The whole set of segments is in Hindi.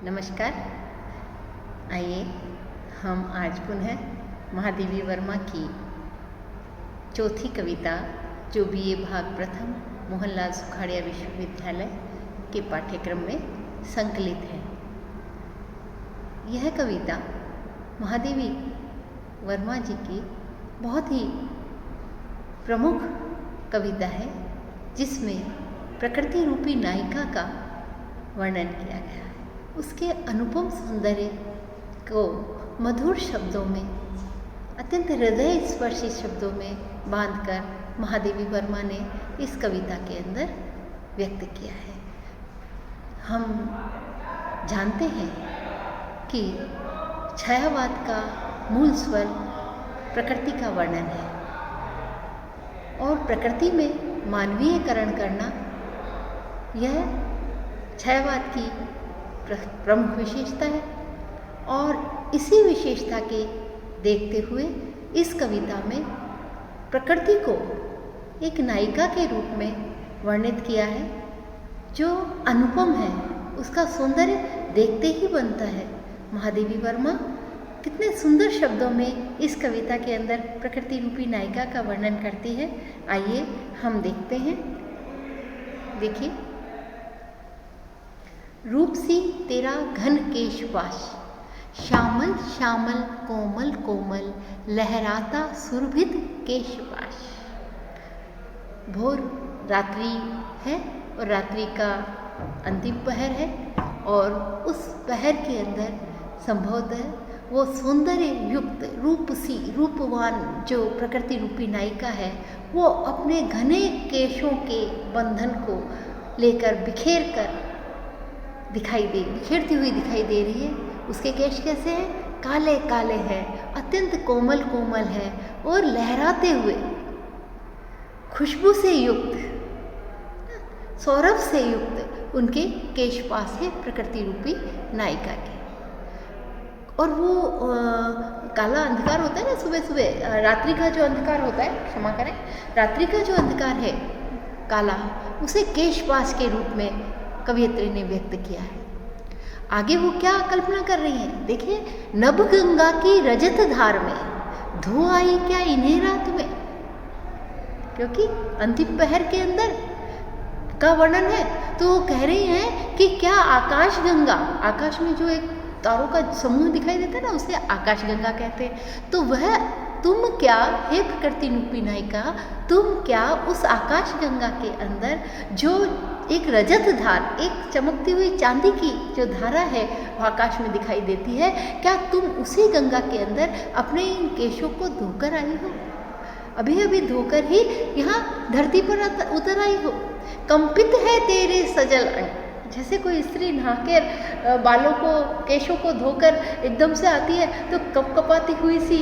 नमस्कार। आइए हम आज पुनः महादेवी वर्मा की चौथी कविता जो बीए भाग प्रथम मोहनलाल सुखाड़िया विश्वविद्यालय के पाठ्यक्रम में संकलित है। यह कविता महादेवी वर्मा जी की बहुत ही प्रमुख कविता है, जिसमें प्रकृति रूपी नायिका का वर्णन किया गया है। उसके अनुपम सौंदर्य को मधुर शब्दों में, अत्यंत हृदय स्पर्शी शब्दों में बांधकर महादेवी वर्मा ने इस कविता के अंदर व्यक्त किया है। हम जानते हैं कि छायावाद का मूल स्वर प्रकृति का वर्णन है और प्रकृति में मानवीयकरण करना यह छायावाद की प्रमुख विशेषता है। और इसी विशेषता के देखते हुए इस कविता में प्रकृति को एक नायिका के रूप में वर्णित किया है जो अनुपम है। उसका सौंदर्य देखते ही बनता है। महादेवी वर्मा कितने सुंदर शब्दों में इस कविता के अंदर प्रकृति रूपी नायिका का वर्णन करती है। आइए हम देखते हैं। देखिए, रूप सी तेरा घन केशपाश, श्यामल श्यामल कोमल कोमल लहराता सुरभित केशपाश। भोर रात्रि है और रात्रि का अंतिम पहर है और उस पहर के अंदर संभवतः वो सौंदर्य युक्त रूपवान जो प्रकृति रूपी नायिका है, वो अपने घने केशों के बंधन को लेकर बिखेरती हुई दिखाई दे रही है। उसके केश कैसे हैं? काले काले हैं, अत्यंत कोमल कोमल है और लहराते हुए, खुशबू से युक्त, सौरभ से युक्त उनके केश पास है प्रकृति रूपी नायिका के। और वो काला अंधकार होता है ना, सुबह सुबह रात्रि का जो अंधकार होता है, क्षमा करें, रात्रि का जो अंधकार है काला, उसे केश पास के रूप में कवयित्री ने व्यक्त किया है। आगे वो क्या कल्पना कर रही हैं? देखिए, नभ गंगा की रजत धार में धो आई क्या इन्हें रात में, क्योंकि अंतिम पहर के अंदर का वर्णन है। तो वो कह रही हैं कि क्या आकाश गंगा, आकाश में जो एक तारों का समूह दिखाई देता है ना, उसे आकाश गंगा कहते हैं। तो वह तुम क्या, हे प्रकृति रूपी नायिका, तुम क्या उस आकाश गंगा के अंदर जो एक रजत धार, एक चमकती हुई चांदी की जो धारा है वो आकाश में दिखाई देती है, क्या तुम उसी गंगा के अंदर अपने इन केशों को धोकर आई हो? अभी अभी धोकर ही यहाँ धरती पर उतर आई हो। कंपित है तेरे सजल अंग, जैसे कोई स्त्री नहाकर बालों को, केशों को धोकर एकदम से आती है तो कपकपाती हुई सी,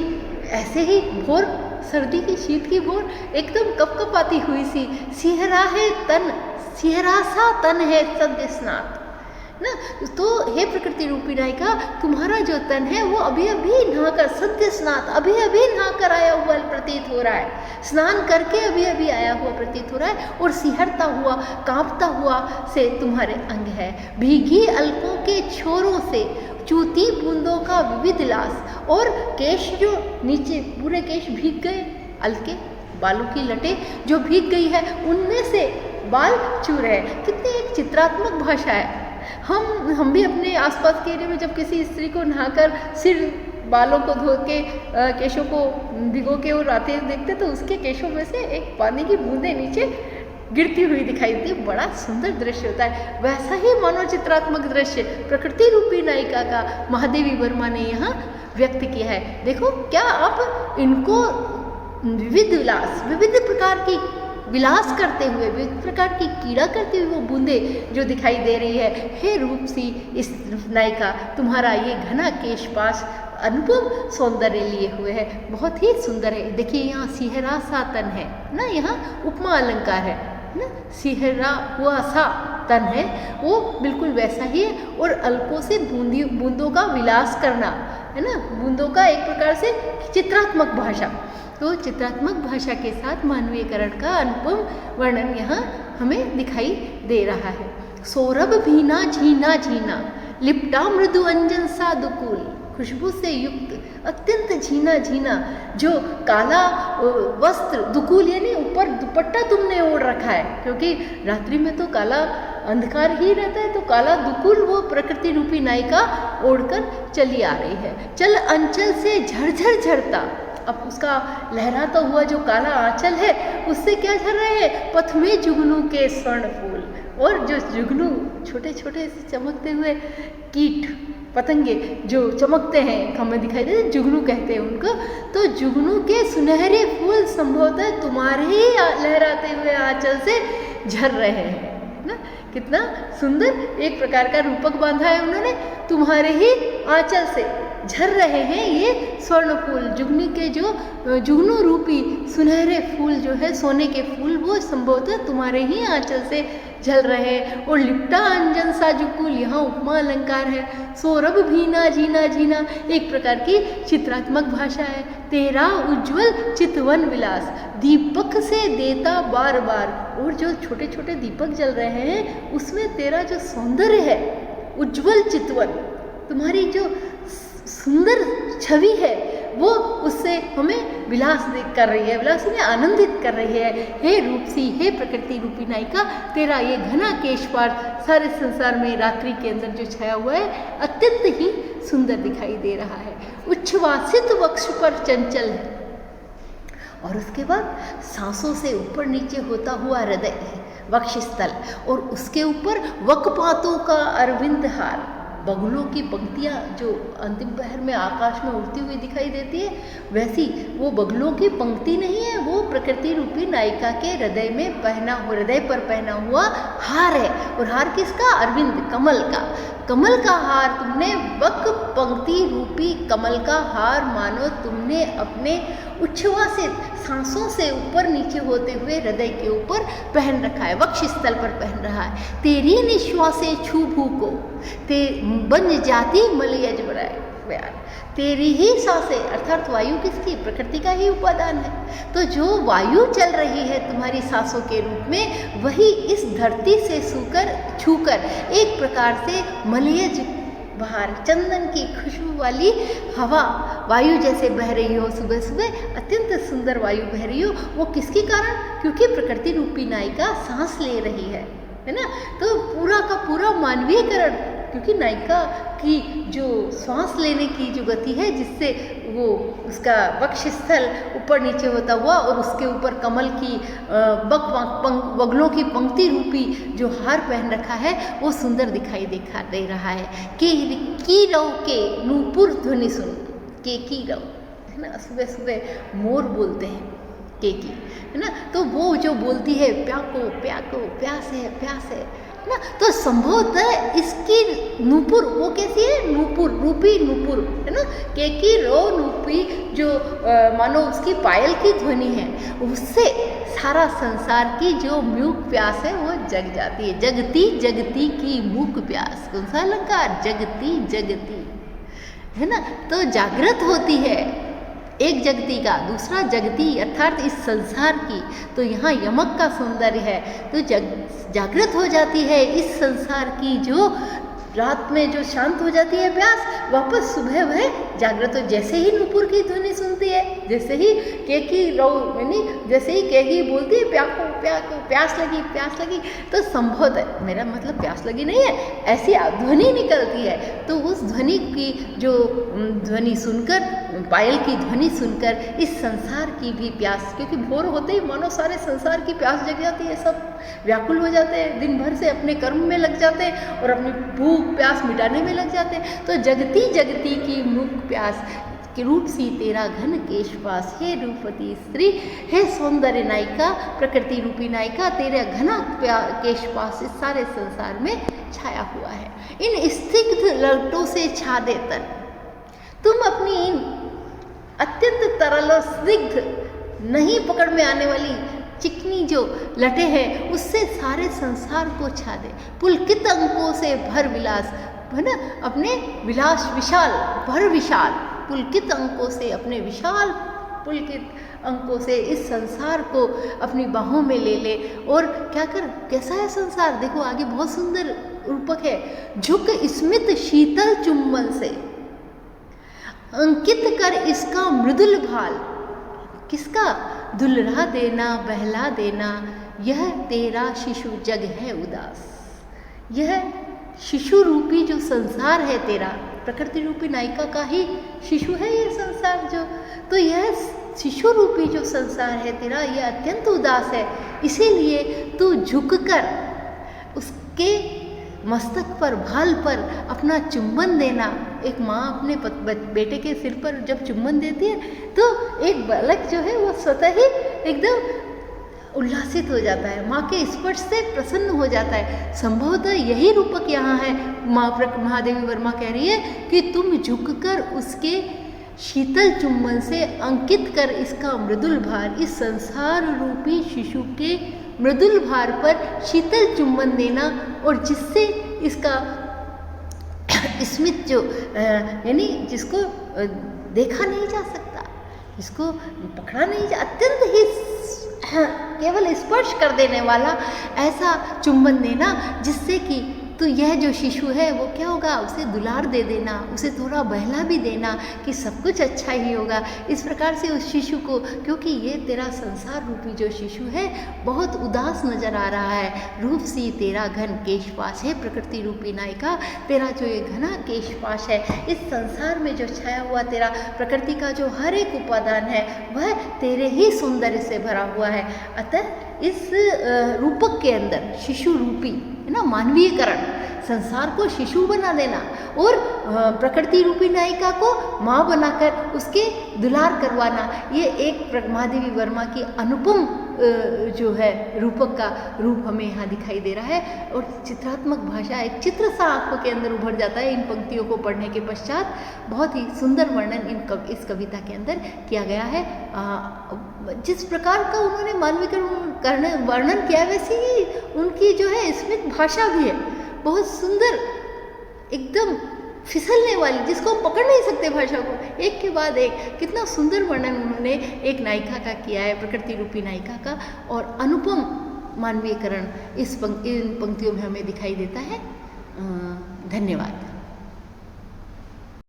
ऐसे ही भोर, सर्दी की शीत की भोर एकदम कपकपाती हुई सी, सिहरा है तन, सिहरा सा तन है सद्य स्नात ना। तो हे प्रकृति रूपी नायिका, तुम्हारा जो तन है वो अभी अभी नहाकर, सद्य स्नात, अभी अभी नहाकर आया हुआ प्रतीत हो रहा है, स्नान करके अभी अभी आया हुआ प्रतीत हो रहा है। और सिहरता हुआ, कांपता हुआ से तुम्हारे अंग है। भीगी अलकों के छोरों से चूती बूंदों का विविध लास, और केश जो नीचे पूरे केश भीग गए, अलके बालों की लटें जो भीग गई है उनमें से बाल चू रहे। कितनी एक चित्रात्मक भाषा है। हम भी अपने आसपास के एरिया में जब किसी स्त्री को नहाकर सिर, बालों को धो के, केशों को भिगो के और आते देखते तो उसके केशों में से एक पानी की बूंदें नीचे गिरती हुई दिखाई देती है। बड़ा सुंदर दृश्य होता है। वैसा ही मनोचित्रात्मक दृश्य प्रकृति रूपी नायिका का महादेवी वर्मा ने यहाँ व्यक्त किया है। देखो, क्या आप इनको विविध प्रकार की विलास करते हुए, विविध प्रकार की कीड़ा करती हुई वो बूंदे जो दिखाई दे रही है। हे रूप सी इस नायिका, तुम्हारा ये घना केश पास अनुपम सौंदर्य लिए हुए है, बहुत ही सुंदर है। देखिए, यहाँ सिहरा सा तन है ना, यहाँ उपमा अलंकार है ना, सिहरा हुआ सा तन है, वो बिल्कुल वैसा ही है। और अलकों से बूंदों का विलास करना है ना, बूंदों का एक प्रकार से चित्रात्मक भाषा। तो चित्रात्मक भाषा के साथ मानवीयकरण का अनुपम वर्णन यहाँ हमें दिखाई दे रहा है। सौरभ भीना झीना झीना, लिपटा मृदु अंजन सा दुकूल, खुशबू से युक्त अत्यंत झीना झीना जो काला वस्त्र, दुकूल यानी ऊपर दुपट्टा तुमने ओढ़ रखा है, क्योंकि रात्रि में तो काला अंधकार ही रहता है, तो काला दुकूल वो प्रकृति रूपी नायिका ओढ़कर चली आ रही है। चल अंचल से झरझर झरता, अब उसका लहराता हुआ जो काला आंचल है उससे क्या झर रहे हैं, पथ में जुगनू के स्वर्ण फूल, और जो जुगनू छोटे छोटे से चमकते हुए कीट पतंगे जो चमकते हैं, हमें दिखाई देते, जुगनू कहते हैं उनको, तो जुगनू के सुनहरे फूल संभवतः तुम्हारे ही लहराते हुए आंचल से झर रहे हैं ना। कितना सुंदर एक प्रकार का रूपक बांधा है उन्होंने, तुम्हारे ही आंचल से झर रहे हैं ये स्वर्ण फूल, जुगनी के जो जुगनू रूपी सुनहरे फूल जो है सोने के फूल, वो संभवतः तुम्हारे ही आंचल से झल रहे हैं। और लिपटा अंजन सा जुकुल, यहाँ उपमा अलंकार है। सौरभ भीना झीना झीना, एक प्रकार की चित्रात्मक भाषा है। तेरा उज्ज्वल चितवन विलास, दीपक से देता बार बार, और जो छोटे छोटे दीपक जल रहे हैं उसमें तेरा जो सौंदर्य है, उज्ज्वल चितवन, तुम्हारी जो सुंदर छवि है वो उससे हमें विलास कर रही है, विलास में आनंदित कर रही है। हे रूपसी, हे प्रकृति रूपी नायिका, तेरा ये घना केशपाश सारे संसार में रात्रि के अंदर जो छाया हुआ है अत्यंत ही सुंदर दिखाई दे रहा है। उच्छ्वासित वक्ष पर चंचल है, और उसके बाद सांसों से ऊपर नीचे होता हुआ हृदय है, वक्षस्थल, और उसके ऊपर वकपातों का अरविंद हार, बगुलों की पंक्तियाँ जो अंतिम पहर में आकाश में उड़ती हुई दिखाई देती है, वैसी वो बगुलों की पंक्ति नहीं है, वो प्रकृति रूपी नायिका के हृदय में हृदय पर पहना हुआ हार है। और हार किसका? अरविंद, कमल का। कमल का हार तुमने वक पंक्ति रूपी कमल का हार मानो तुमने अपने उच्छ्वासित सांसों से ऊपर नीचे होते हुए हृदय के ऊपर पहन रखा है, वक्ष स्थल पर पहन रहा है। तेरी निश्वासे छू भू को ते बन जाती मलयज बनाए, तेरी ही सांसें, अर्थात वायु किसकी? प्रकृति का ही उपादान है। तो जो वायु चल रही है तुम्हारी सांसों के रूप में, वही इस धरती से छूकर एक प्रकार से मलयज बाहर चंदन की खुशबू वाली हवा वायु जैसे बह रही हो, सुबह सुबह अत्यंत सुंदर वायु बह रही हो। वो किसके कारण? क्योंकि प्रकृति रूपी नायिका सांस ले रही है ना। तो पूरा का पूरा मानवीयकरण, क्योंकि नायिका की जो सांस लेने की जो गति है, जिससे वो उसका वक्षस्थल ऊपर नीचे होता हुआ और उसके ऊपर कमल की बगलों की पंक्ति रूपी जो हार पहन रखा है, वो सुंदर दिखाई दे रहा है। की रव के नूपुर ध्वनि सुन, के की रव है ना, सुबह सुबह मोर बोलते हैं केकी है ना, तो वो जो बोलती है प्याको प्याको, प्यास है ना, तो संभवतः इसकी नूपुर वो कैसी है? नूपुर रूपी नूपुर है ना, केकी रो नूपी जो मानो उसकी पायल की ध्वनि है, उससे सारा संसार की जो मूक प्यास है वो जग जाती है। जगती जगती की मूक प्यास, कौन सा अलंकार? जगती जगती है ना, तो जागृत होती है। एक जगती का, दूसरा जगती अर्थात इस संसार की। तो यहाँ यमक का सौंदर्य है, तो जागृत हो जाती है इस संसार की, जो रात में जो शांत हो जाती है प्यास, वापस सुबह वह जागृत हो। जैसे ही नूपुर की ध्वनि सुनती है, जैसे ही केकी रो यानी जैसे ही केकी बोलती है प्याको प्याको, प्यास लगी, तो संभवतः, मेरा मतलब प्यास लगी नहीं है, ऐसी ध्वनि निकलती है। तो उस ध्वनि की जो ध्वनि सुनकर, पायल की ध्वनि सुनकर इस संसार की भी प्यास, क्योंकि भोर होते ही मानो सारे संसार की प्यास जग जाती है, सब व्याकुल हो जाते हैं, दिन भर से अपने कर्म में लग जाते हैं और अपनी भूख प्यास मिटाने में लग जाते हैं। तो जगती जगती की मूक प्यास के रूप सी तेरा घन केशपास, हे रूपवती स्त्री, हे सौंदर्य नायिका, प्रकृति रूपी नायिका, तेरा घना केशपास इस सारे संसार में छाया हुआ है। इन स्निग्ध ललटों से छा दे तन, तुम अपनी इन अत्यंत तरल और स्निग्ध, नहीं पकड़ में आने वाली चिकनी जो लटे हैं, उससे सारे संसार को छा दे। पुलकित अंकों से भर विलास है ना, अपने विलास विशाल भर विशाल पुलकित अंकों से, अपने विशाल पुलकित अंकों से इस संसार को अपनी बाहों में ले ले। और क्या कर, कैसा है संसार? देखो आगे बहुत सुंदर रूपक है। झुक स्मित शीतल चुंबन से, अंकित कर इसका मृदुल भाल। किसका? दुल्हा देना, बहला देना, यह तेरा शिशु जग है उदास। यह शिशु रूपी जो संसार है तेरा, प्रकृति रूपी नायिका का ही शिशु है ये संसार जो, तो यह शिशु रूपी जो संसार है तेरा, यह अत्यंत उदास है। इसीलिए तू झुककर उसके मस्तक पर, भाल पर अपना चुंबन देना। एक माँ अपने बेटे के सिर पर जब चुंबन देती है तो एक बालक जो है वो स्वतः ही एकदम उल्लासित हो जाता है, माँ के स्पर्श से प्रसन्न हो जाता है। संभवतः यही रूपक यहाँ है। महादेवी वर्मा कह रही है कि तुम झुककर उसके शीतल चुंबन से अंकित कर इसका मृदुल भार। इस संसार रूपी शिशु के मृदुल भार पर शीतल चुंबन देना, और जिससे इसका स्मित जो यानी जिसको देखा नहीं जा सकता, जिसको पकड़ा नहीं जा, अत्यंत ही केवल स्पर्श कर देने वाला ऐसा चुंबन देना, जिससे कि तो यह जो शिशु है वो क्या होगा, उसे दुलार दे देना, उसे थोड़ा बहला भी देना कि सब कुछ अच्छा ही होगा। इस प्रकार से उस शिशु को, क्योंकि ये तेरा संसार रूपी जो शिशु है बहुत उदास नजर आ रहा है। रूप सी तेरा घन केशपाश है प्रकृति रूपी नायिका, तेरा जो ये घना केशपाश है, इस संसार में जो छाया हुआ तेरा प्रकृति का जो हर एक उपादान है वह तेरे ही सौंदर्य से भरा हुआ है। अतः इस रूपक के अंदर शिशु रूपी है ना, मानवीयकरण, संसार को शिशु बना देना और प्रकृति रूपी नायिका को माँ बनाकर उसके दुलार करवाना, ये एक महादेवी वर्मा की अनुपम जो है रूपक का रूप हमें यहाँ दिखाई दे रहा है। और चित्रात्मक भाषा, एक चित्र सा आंखों के अंदर उभर जाता है इन पंक्तियों को पढ़ने के पश्चात। बहुत ही सुंदर वर्णन इस कविता के अंदर किया गया है। जिस प्रकार का उन्होंने मानवीकरण वर्णन किया, वैसे ही उनकी जो है स्मित भाषा भी है, बहुत सुंदर, एकदम फिसलने वाली, जिसको हम पकड़ नहीं सकते भाषा को। एक के बाद एक कितना सुंदर वर्णन उन्होंने एक नायिका का किया है, प्रकृति रूपी नायिका का, और अनुपम मानवीयकरण इन पंक्तियों में हमें दिखाई देता है। धन्यवाद।